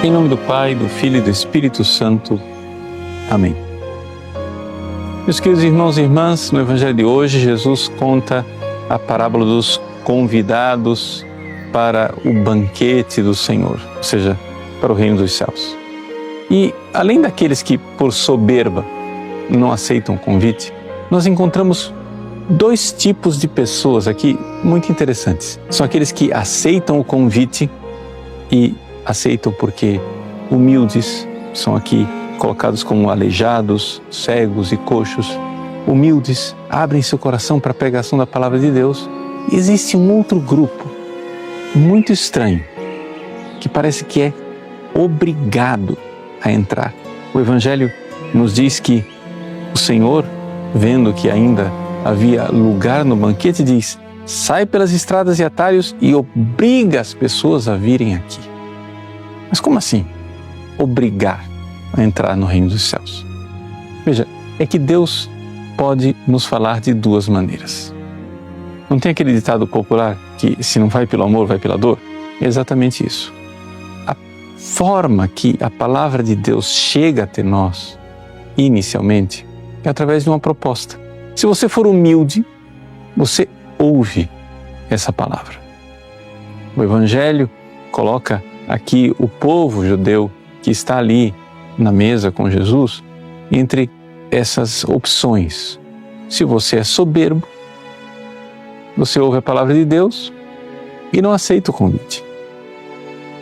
Em nome do Pai, do Filho e do Espírito Santo. Amém. Meus queridos irmãos e irmãs, no Evangelho de hoje, Jesus conta a parábola dos convidados para o banquete do Senhor, ou seja, para o reino dos céus. E além daqueles que, por soberba, não aceitam o convite, nós encontramos dois tipos de pessoas aqui muito interessantes. São aqueles que aceitam o convite e aceitam porque humildes, são aqui colocados como aleijados, cegos e coxos. Humildes, abrem seu coração para a pregação da palavra de Deus. E existe um outro grupo, muito estranho, que parece que é obrigado a entrar. O Evangelho nos diz que o Senhor, vendo que ainda havia lugar no banquete, diz: sai pelas estradas e atalhos e obriga as pessoas a virem aqui. Mas como assim? Obrigar a entrar no reino dos céus. Veja, é que Deus pode nos falar de duas maneiras. Não tem aquele ditado popular que se não vai pelo amor, vai pela dor? É exatamente isso. A forma que a palavra de Deus chega até nós, inicialmente, é através de uma proposta. Se você for humilde, você ouve essa palavra. O Evangelho coloca aqui o povo judeu que está ali na mesa com Jesus entre essas opções. Se você é soberbo, você ouve a palavra de Deus e não aceita o convite.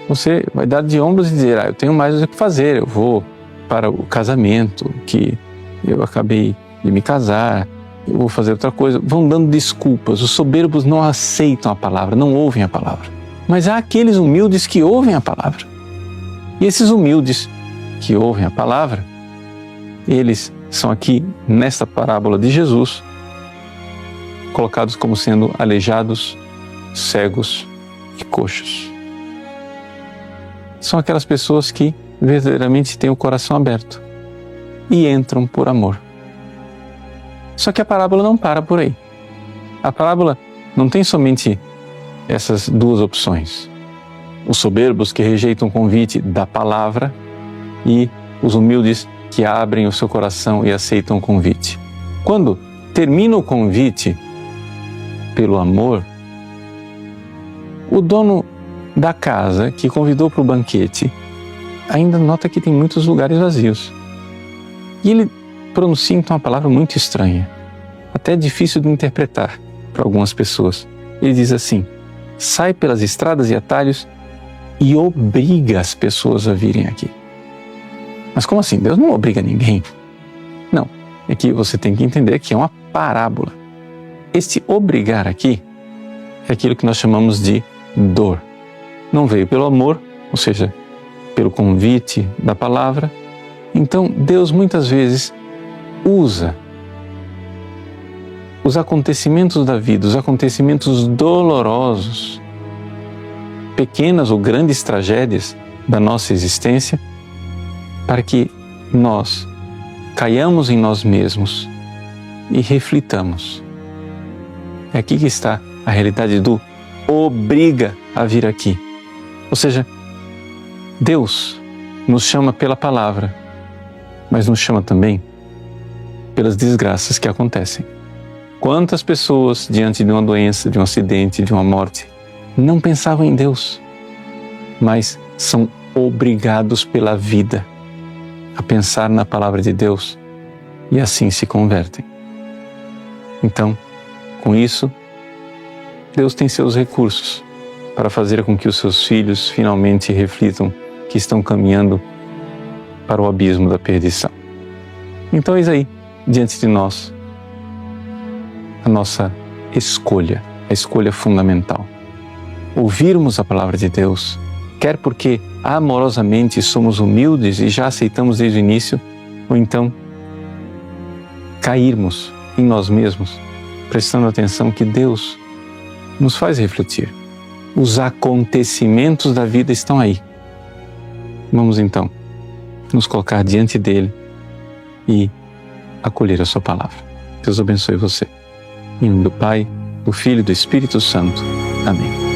Você vai dar de ombros e dizer: eu tenho mais o que fazer, eu vou para o casamento, que eu acabei de me casar, eu vou fazer outra coisa. Vão dando desculpas. Os soberbos não aceitam a palavra, não ouvem a palavra. Mas há aqueles humildes que ouvem a palavra. E esses humildes que ouvem a palavra, eles são aqui, nesta parábola de Jesus, colocados como sendo aleijados, cegos e coxos. São aquelas pessoas que verdadeiramente têm o coração aberto e entram por amor. Só que a parábola não para por aí. A parábola não tem somente essas duas opções: os soberbos que rejeitam o convite da palavra e os humildes que abrem o seu coração e aceitam o convite. Quando termina o convite pelo amor, o dono da casa que convidou para o banquete ainda nota que tem muitos lugares vazios. E ele pronuncia então uma palavra muito estranha, até difícil de interpretar para algumas pessoas. Ele diz assim: sai pelas estradas e atalhos e obriga as pessoas a virem aqui. Mas como assim? Deus não obriga ninguém. Não, é que você tem que entender que é uma parábola. Este obrigar aqui é aquilo que nós chamamos de dor. Não veio pelo amor, ou seja, pelo convite da palavra. Então Deus muitas vezes usa os acontecimentos da vida, os acontecimentos dolorosos, pequenas ou grandes tragédias da nossa existência, para que nós caiamos em nós mesmos e reflitamos. É aqui que está a realidade do obriga a vir aqui. Ou seja, Deus nos chama pela palavra, mas nos chama também pelas desgraças que acontecem. Quantas pessoas, diante de uma doença, de um acidente, de uma morte, não pensavam em Deus, mas são obrigados pela vida a pensar na palavra de Deus e assim se convertem. Então, com isso, Deus tem seus recursos para fazer com que os seus filhos finalmente reflitam que estão caminhando para o abismo da perdição. Então, eis aí, diante de nós, a nossa escolha, a escolha fundamental. Ouvirmos a palavra de Deus, quer porque amorosamente somos humildes e já aceitamos desde o início, ou então cairmos em nós mesmos, prestando atenção que Deus nos faz refletir. Os acontecimentos da vida estão aí. Vamos então nos colocar diante dele e acolher a sua palavra. Deus abençoe você. Em nome do Pai, do Filho e do Espírito Santo. Amém.